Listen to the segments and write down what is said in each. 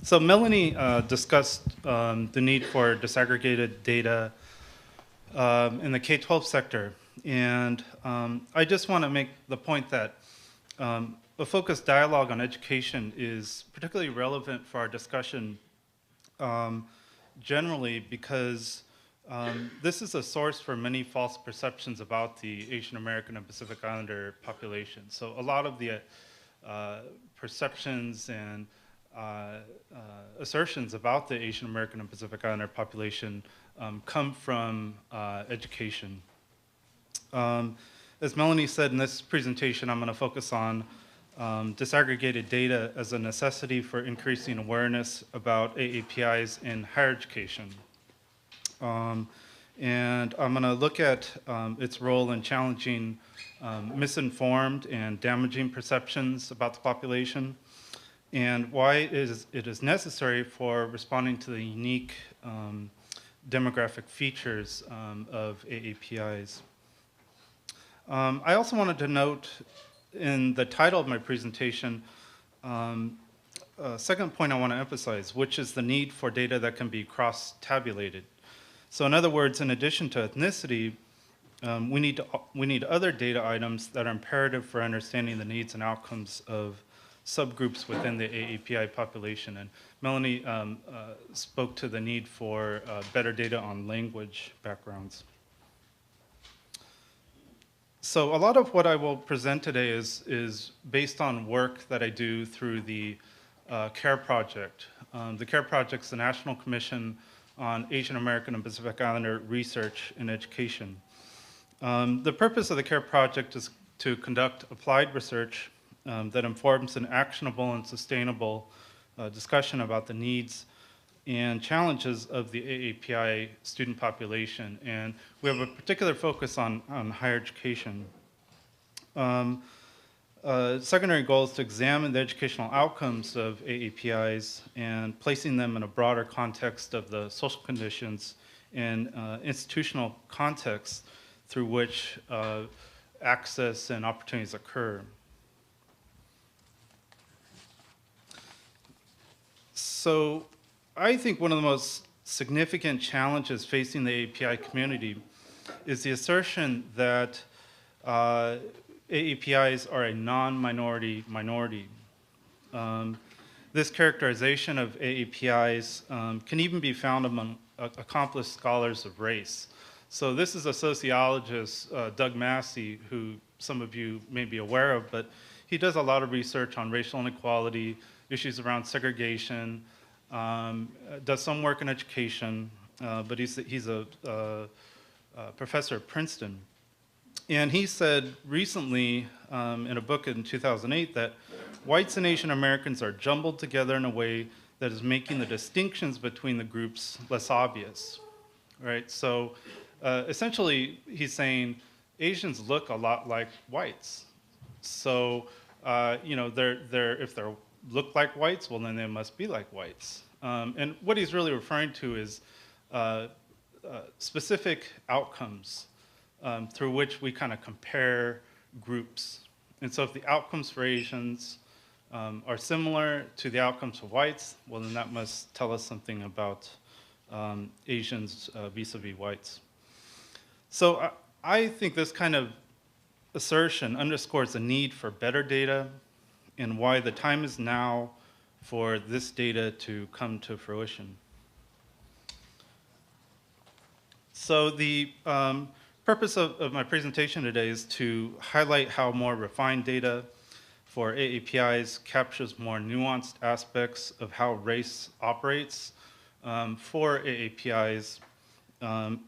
So Melanie discussed the need for disaggregated data in the K-12 sector. And I just want to make the point that a focused dialogue on education is particularly relevant for our discussion um, generally because this is a source for many false perceptions about the Asian American and Pacific Islander population. So a lot of the perceptions and uh, assertions about the Asian American and Pacific Islander population come from education. Um, as Melanie said in this presentation, I'm going to focus on disaggregated data as a necessity for increasing awareness about AAPIs in higher education. Um, and I'm going to look at its role in challenging misinformed and damaging perceptions about the population, and why it is necessary for responding to the unique demographic features of AAPIs. I also wanted to note in the title of my presentation, a second point I want to emphasize, which is the need for data that can be cross-tabulated. So in other words, in addition to ethnicity, we need other data items that are imperative for understanding the needs and outcomes of subgroups within the AAPI population. And Melanie spoke to the need for better data on language backgrounds. So a lot of what I will present today is based on work that I do through the CARE project. The CARE project is the National Commission on Asian American and Pacific Islander Research and Education. The purpose of the CARE project is to conduct applied research that informs an actionable and sustainable discussion about the needs and challenges of the AAPI student population. And we have a particular focus on higher education. Secondary goal is to examine the educational outcomes of AAPIs and placing them in a broader context of the social conditions and institutional context through which access and opportunities occur. So I think one of the most significant challenges facing the AAPI community is the assertion that AAPIs are a non-minority minority. This characterization of AAPIs can even be found among accomplished scholars of race. So this is a sociologist, Doug Massey, who some of you may be aware of, but he does a lot of research on racial inequality, issues around segregation, does some work in education, but he's a professor at Princeton. And he said recently in a book in 2008 that whites and Asian Americans are jumbled together in a way that is making the distinctions between the groups less obvious, right? So essentially he's saying Asians look a lot like whites. So you know, if they look like whites, well then they must be like whites. And what he's really referring to is specific outcomes through which we kind of compare groups. And so if the outcomes for Asians are similar to the outcomes for whites, well then that must tell us something about Asians vis-a-vis whites. So I think this kind of assertion underscores the need for better data and why the time is now for this data to come to fruition. So the purpose of my presentation today is to highlight how more refined data for AAPIs captures more nuanced aspects of how race operates for AAPIs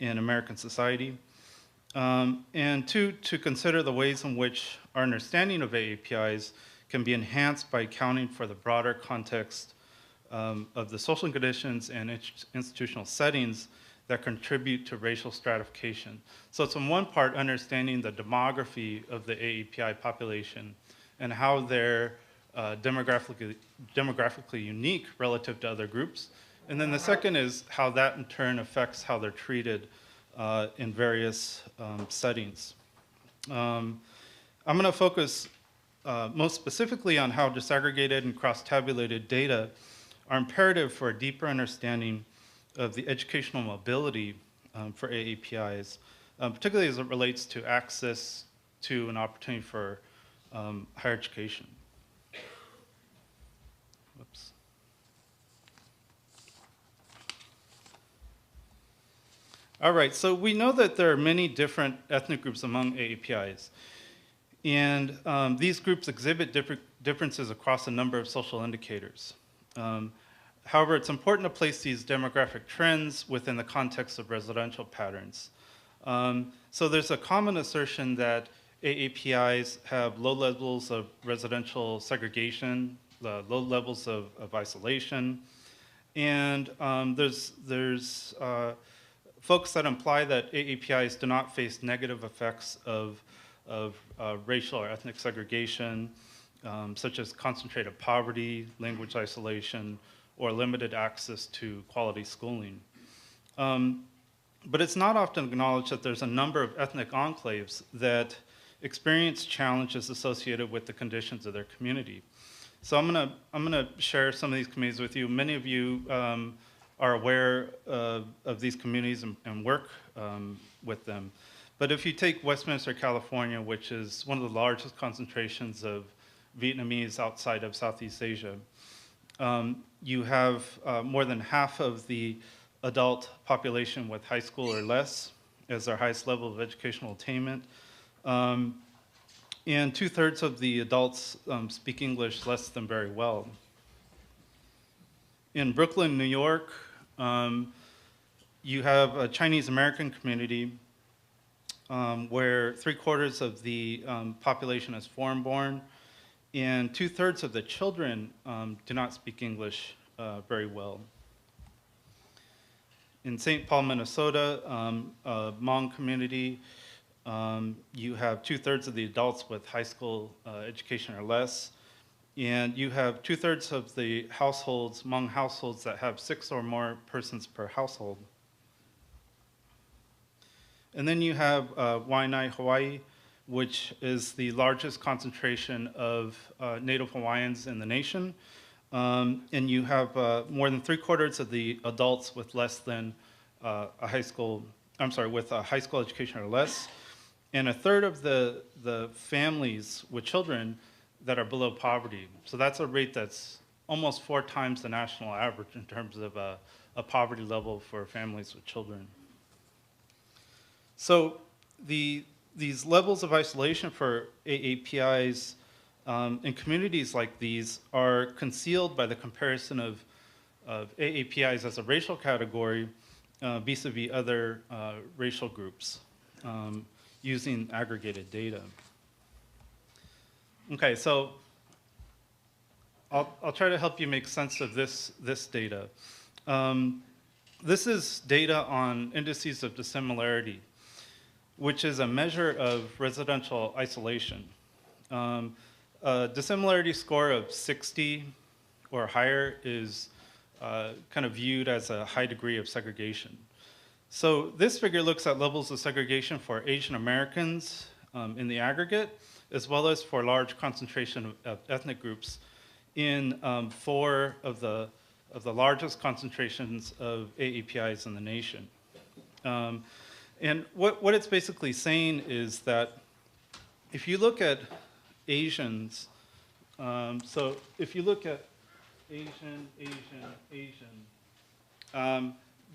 in American society, and two, to consider the ways in which our understanding of AAPIs can be enhanced by accounting for the broader context of the social conditions and institutional settings that contribute to racial stratification. So it's on one part understanding the demography of the AAPI population and how they're demographically unique relative to other groups. And then the second is how that in turn affects how they're treated in various settings. I'm going to focus most specifically on how disaggregated and cross-tabulated data are imperative for a deeper understanding of the educational mobility for AAPIs, particularly as it relates to access to an opportunity for higher education. Whoops. All right, so we know that there are many different ethnic groups among AAPIs. And these groups exhibit differences across a number of social indicators. However, it's important to place these demographic trends within the context of residential patterns. So there's a common assertion that AAPIs have low levels of residential segregation, low levels of isolation, and there's folks that imply that AAPIs do not face negative effects of racial or ethnic segregation, such as concentrated poverty, language isolation, or limited access to quality schooling. But it's not often acknowledged that there's a number of ethnic enclaves that experience challenges associated with the conditions of their community. So I'm gonna share some of these communities with you. Many of you are aware of these communities and work with them. But if you take Westminster, California, which is one of the largest concentrations of Vietnamese outside of Southeast Asia, you have more than half of the adult population with high school or less as their highest level of educational attainment. And 2/3 of the adults speak English less than very well. In Brooklyn, New York, you have a Chinese American community where 3/4 of the population is foreign-born, and 2/3 of the children do not speak English very well. In St. Paul, Minnesota, a Hmong community, you have 2/3 of the adults with high school education or less, and you have 2/3 of the households, Hmong households, that have 6 or more persons per household. And then you have Waianae, Hawaii, which is the largest concentration of Native Hawaiians in the nation. And you have more than 3/4 of the adults with less than with a high school education or less, and 1/3 of the families with children that are below poverty. So that's a rate that's almost 4 times the national average in terms of a poverty level for families with children. So these levels of isolation for AAPIs in communities like these are concealed by the comparison of AAPIs as a racial category vis-a-vis other racial groups using aggregated data. Okay, so I'll try to help you make sense of this data. This is data on indices of dissimilarity, which is a measure of residential isolation. A dissimilarity score of 60 or higher is kind of viewed as a high degree of segregation. So this figure looks at levels of segregation for Asian Americans in the aggregate, as well as for large concentration of ethnic groups in 4 of the largest concentrations of AAPIs in the nation. And what it's basically saying is that if you look at Asians, so if you look at Asian,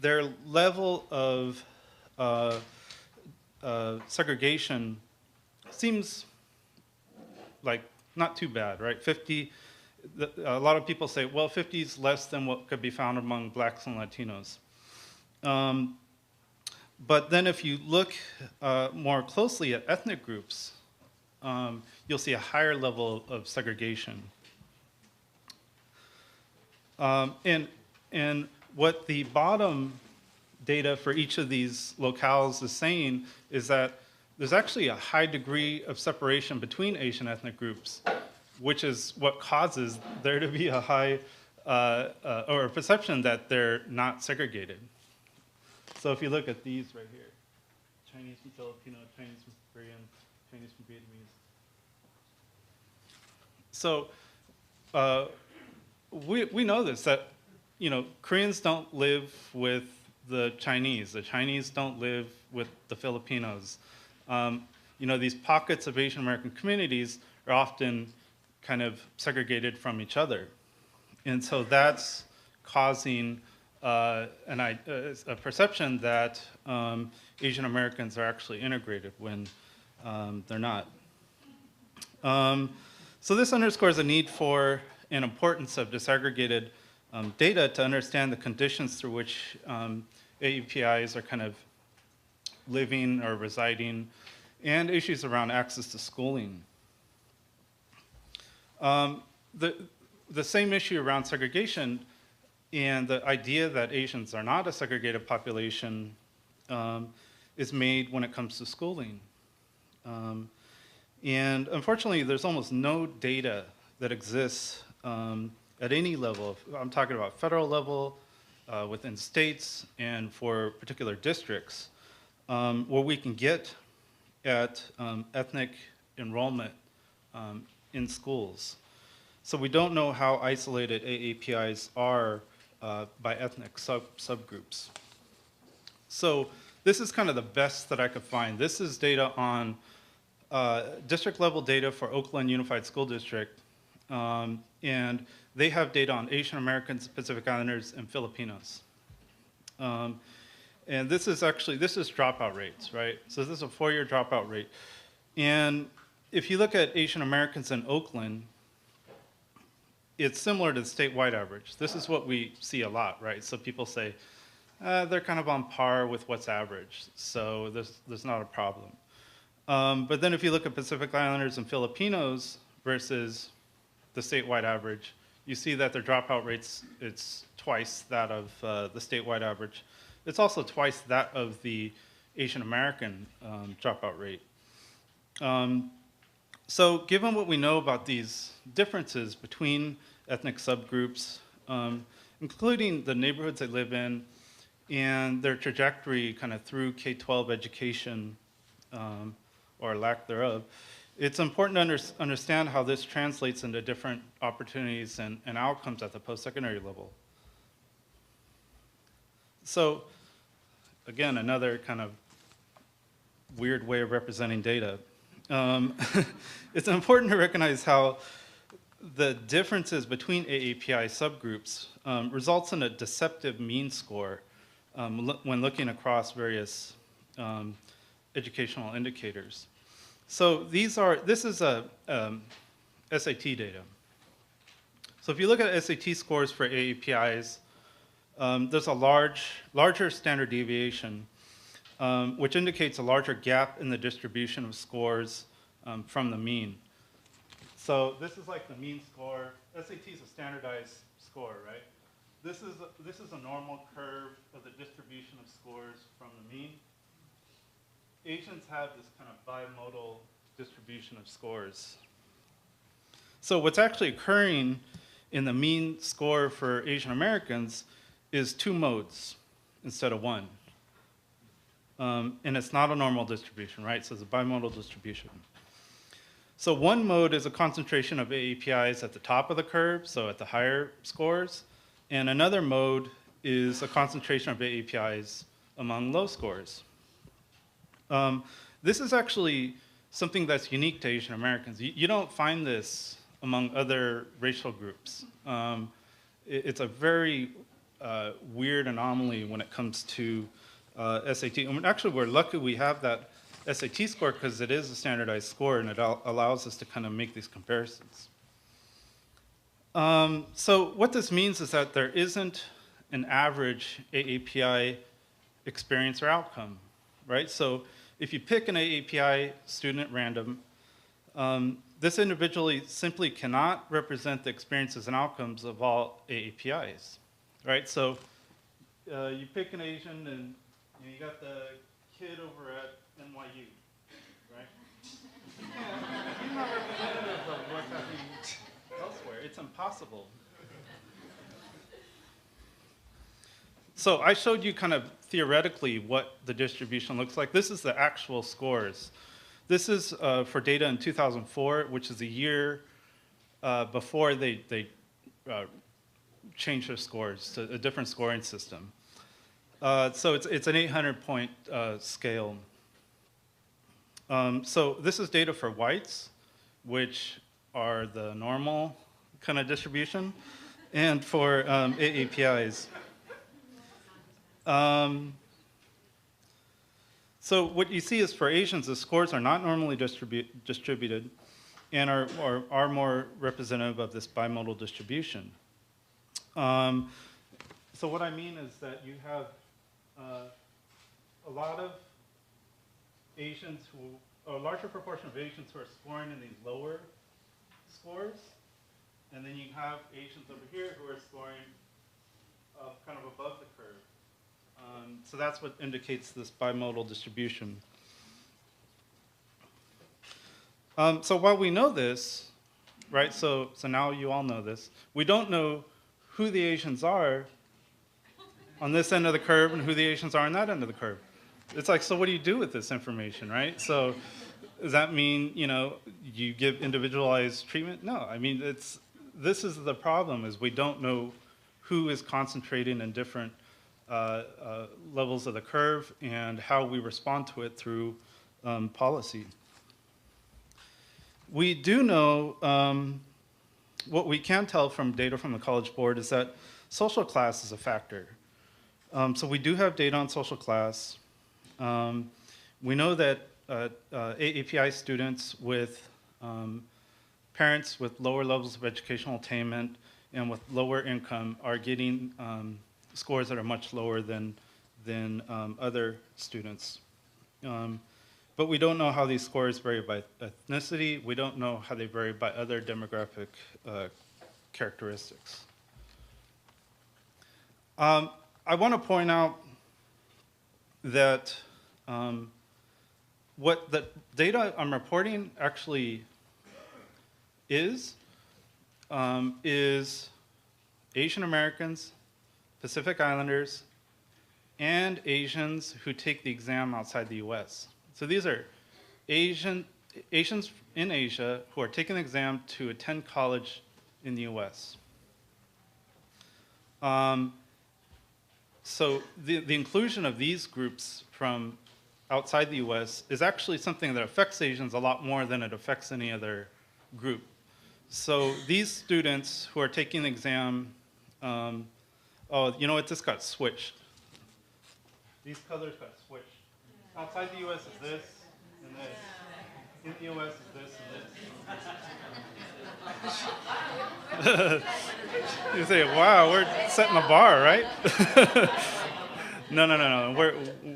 their level of segregation seems like not too bad, right? 50, a lot of people say, well, 50 is less than what could be found among blacks and Latinos. But then if you look more closely at ethnic groups, you'll see a higher level of segregation. And what the bottom data for each of these locales is saying is that there's actually a high degree of separation between Asian ethnic groups, which is what causes there to be a high, or a perception that they're not segregated. So if you look at these right here, Chinese from Filipino, Chinese from Korean, Chinese from Vietnamese. So we know this, that Koreans don't live with the Chinese. The Chinese don't live with the Filipinos. These pockets of Asian American communities are often kind of segregated from each other. And so that's causing a perception that Asian Americans are actually integrated when they're not. So this underscores a need for and importance of disaggregated data to understand the conditions through which AAPIs are kind of living or residing, and issues around access to schooling. The same issue around segregation and the idea that Asians are not a segregated population is made when it comes to schooling. And unfortunately, there's almost no data that exists at any level. I'm talking about federal level, within states, and for particular districts, where we can get at ethnic enrollment in schools. So we don't know how isolated AAPIs are by ethnic subgroups. So this is kind of the best that I could find. This is data on district level data for Oakland Unified School District. And they have data on Asian Americans, Pacific Islanders, and Filipinos. And this is dropout rates, right? So this is a 4-year dropout rate. And if you look at Asian Americans in Oakland, it's similar to the statewide average. This is what we see a lot, right? So people say, they're kind of on par with what's average, so there's not a problem. But then if you look at Pacific Islanders and Filipinos versus the statewide average, you see that their dropout rates, it's twice that of the statewide average. It's also twice that of the Asian American dropout rate. So given what we know about these differences between ethnic subgroups, including the neighborhoods they live in and their trajectory kind of through K-12 education, or lack thereof, it's important to understand how this translates into different opportunities and outcomes at the post-secondary level. So, again, another kind of weird way of representing data. It's important to recognize how the differences between AAPI subgroups results in a deceptive mean score when looking across various educational indicators. So this is a SAT data. So if you look at SAT scores for AAPIs, there's a larger standard deviation, which indicates a larger gap in the distribution of scores from the mean. So this is like the mean score. SAT is a standardized score, right? This is a normal curve of the distribution of scores from the mean. Asians have this kind of bimodal distribution of scores. So what's actually occurring in the mean score for Asian Americans is 2 modes instead of 1. And it's not a normal distribution, right? So it's a bimodal distribution. So one mode is a concentration of AAPIs at the top of the curve, so at the higher scores. And another mode is a concentration of AAPIs among low scores. This is actually something that's unique to Asian Americans. You don't find this among other racial groups. It's a very weird anomaly when it comes to SAT. And actually, we're lucky we have that SAT score because it is a standardized score and it allows us to kind of make these comparisons. So what this means is that there isn't an average AAPI experience or outcome, right? So if you pick an AAPI student at random, this individually simply cannot represent the experiences and outcomes of all AAPIs, right? So you pick an Asian and you got the kid over at NYU, right? He's not representative of what's happening elsewhere. It's impossible. So I showed you kind of theoretically what the distribution looks like. This is the actual scores. This is for data in 2004, which is a year before they change their scores to a different scoring system. So it's an 800-point scale. So this is data for whites, which are the normal kind of distribution, and for AAPIs. So what you see is for Asians, the scores are not normally distributed and are more representative of this bimodal distribution. So what I mean is that you have a lot of Asians a larger proportion of Asians who are scoring in these lower scores, and then you have Asians over here who are scoring kind of above the curve. So that's what indicates this bimodal distribution. So while we know this, right, so now you all know this, we don't know who the Asians are on this end of the curve and who the Asians are on that end of the curve. It's like, so what do you do with this information, right? So does that mean, you give individualized treatment? No, I mean, this is the problem, is we don't know who is concentrating in different levels of the curve and how we respond to it through policy. We do know, what we can tell from data from the College Board is that social class is a factor. So we do have data on social class. We know that AAPI students with parents with lower levels of educational attainment and with lower income are getting scores that are much lower than other students. But we don't know how these scores vary by ethnicity. We don't know how they vary by other demographic characteristics. I want to point out that what the data I'm reporting actually is Asian Americans, Pacific Islanders, and Asians who take the exam outside the US. So these are Asians in Asia who are taking the exam to attend college in the US. So the inclusion of these groups from outside the US is actually something that affects Asians a lot more than it affects any other group. So these students who are taking the exam, oh, you know what, this got switched. These colors got switched. Outside the US is this and this. In the US is this and this. You say, wow, we're setting the bar, right? No.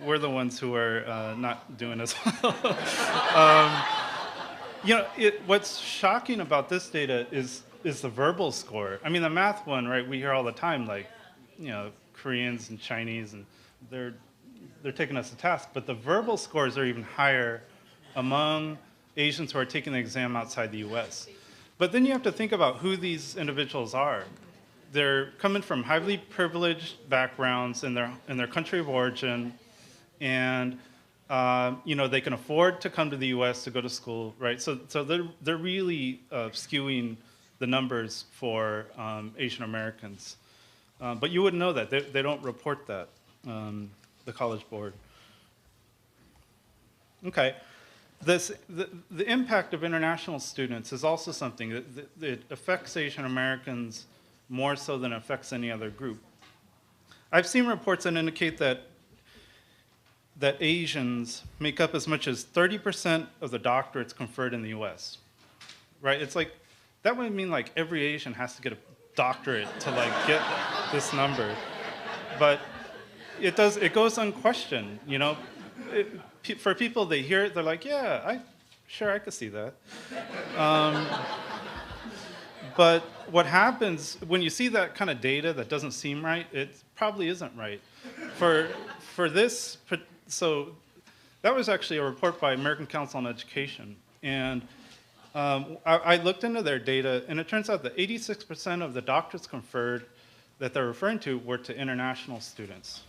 We're the ones who are not doing as well. What's shocking about this data is the verbal score. I mean, the math one, right? We hear all the time, like, Koreans and Chinese, and they're taking us to task. But the verbal scores are even higher among Asians who are taking the exam outside the U.S. But then you have to think about who these individuals are. They're coming from highly privileged backgrounds in their country of origin, and they can afford to come to the U.S. to go to school, right? So they're really skewing the numbers for Asian Americans. But you wouldn't know that. They don't report that, the College Board. Okay. The impact of international students is also something that affects Asian Americans more so than it affects any other group. I've seen reports that indicate that Asians make up as much as 30% of the doctorates conferred in the US, right? It's like, that would mean like every Asian has to get a doctorate to like get this number. But it goes unquestioned, for people, they hear it, they're like, yeah, I could see that. But what happens when you see that kind of data that doesn't seem right, it probably isn't right. For this, so that was actually a report by American Council on Education. And I looked into their data, and it turns out that 86% of the doctorates conferred that they're referring to were to international students.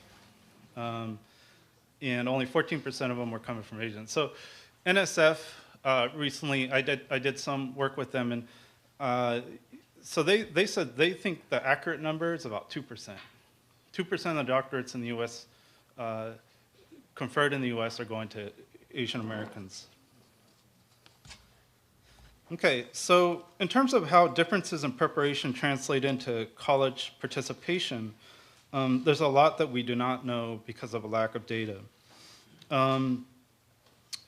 And only 14% of them were coming from Asians. So NSF recently, I did some work with them, and so they said they think the accurate number is about 2%. 2% of the doctorates in the U.S. Conferred in the U.S. are going to Asian Americans. Okay, so in terms of how differences in preparation translate into college participation, there's a lot that we do not know because of a lack of data.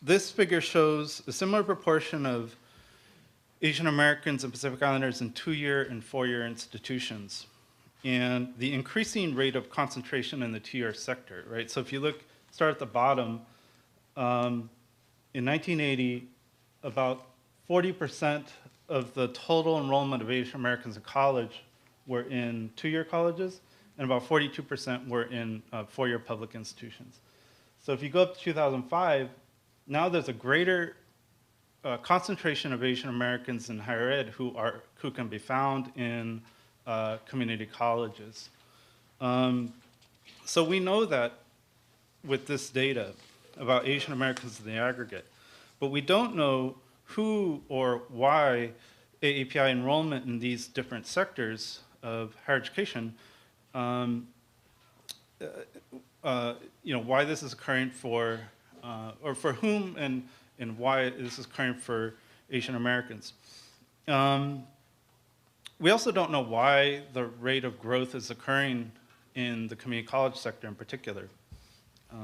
This figure shows a similar proportion of Asian Americans and Pacific Islanders in 2-year and 4-year institutions, and the increasing rate of concentration in the 2-year sector, right? So if you start at the bottom, in 1980, about 40% of the total enrollment of Asian Americans in college were in 2-year colleges, and about 42% were in 4-year public institutions. So if you go up to 2005, now there's a greater concentration of Asian Americans in higher ed who can be found in community colleges. So we know that with this data about Asian Americans in the aggregate, but we don't know who or why AAPI enrollment in these different sectors of higher education, why this is occurring for, or for whom and why this is occurring for Asian Americans. We also don't know why the rate of growth is occurring in the community college sector in particular.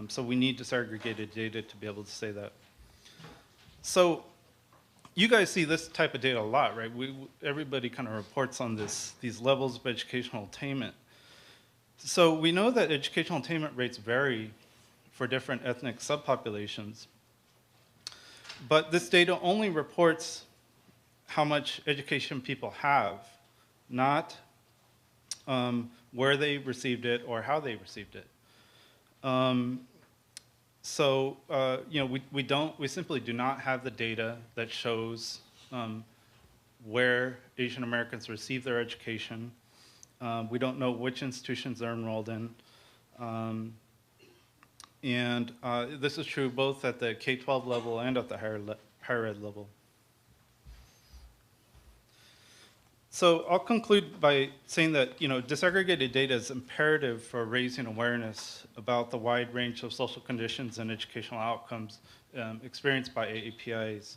So we need disaggregated data to be able to say that. So you guys see this type of data a lot, right? Everybody kind of reports on these levels of educational attainment. So we know that educational attainment rates vary for different ethnic subpopulations, but this data only reports how much education people have, not where they received it or how they received it. We simply do not have the data that shows where Asian Americans receive their education. We don't know which institutions they're enrolled in. This is true both at the K-12 level and at the higher ed level. So I'll conclude by saying that disaggregated data is imperative for raising awareness about the wide range of social conditions and educational outcomes experienced by AAPIs.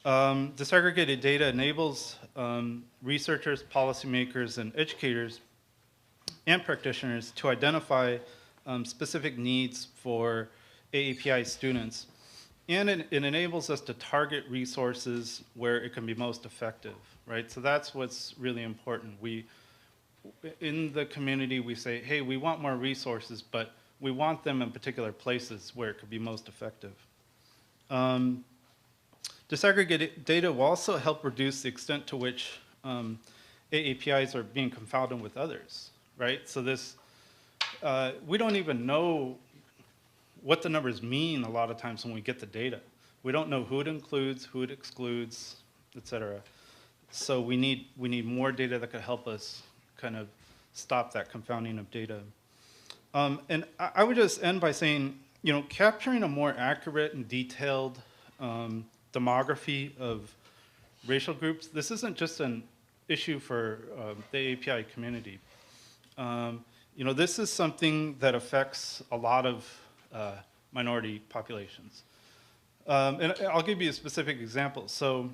Disaggregated data enables researchers, policymakers, and educators and practitioners to identify specific needs for AAPI students. And it enables us to target resources where it can be most effective, right? So that's what's really important. In the community, we say, hey, we want more resources, but we want them in particular places where it could be most effective. Disaggregated data will also help reduce the extent to which AAPIs are being confounded with others, right? So we don't even know what the numbers mean a lot of times when we get the data. We don't know who it includes, who it excludes, et cetera. So we need more data that could help us kind of stop that confounding of data. And I would just end by saying, capturing a more accurate and detailed demography of racial groups, this isn't just an issue for the AAPI community. This is something that affects a lot of minority populations. And I'll give you a specific example. So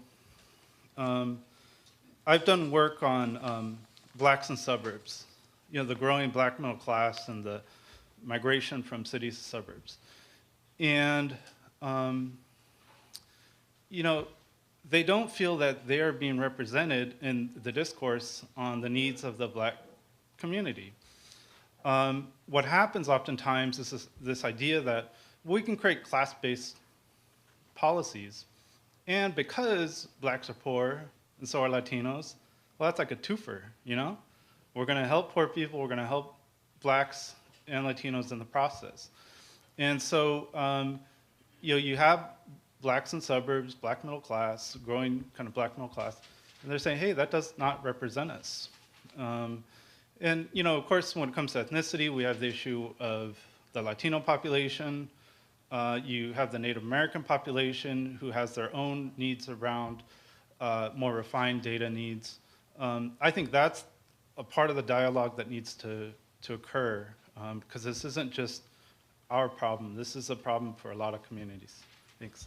I've done work on blacks in suburbs, the growing black middle class and the migration from cities to suburbs. And, they don't feel that they are being represented in the discourse on the needs of the black community. What happens oftentimes is this idea that we can create class-based policies, and because blacks are poor and so are Latinos, well, that's like a twofer, We're going to help poor people, we're going to help blacks and Latinos in the process. And so, you have blacks in suburbs, black middle class, growing kind of black middle class, and they're saying, hey, that does not represent us. And, of course, when it comes to ethnicity, we have the issue of the Latino population. You have the Native American population who has their own needs around more refined data needs. I think that's a part of the dialogue that needs to occur, because this isn't just our problem. This is a problem for a lot of communities. Thanks.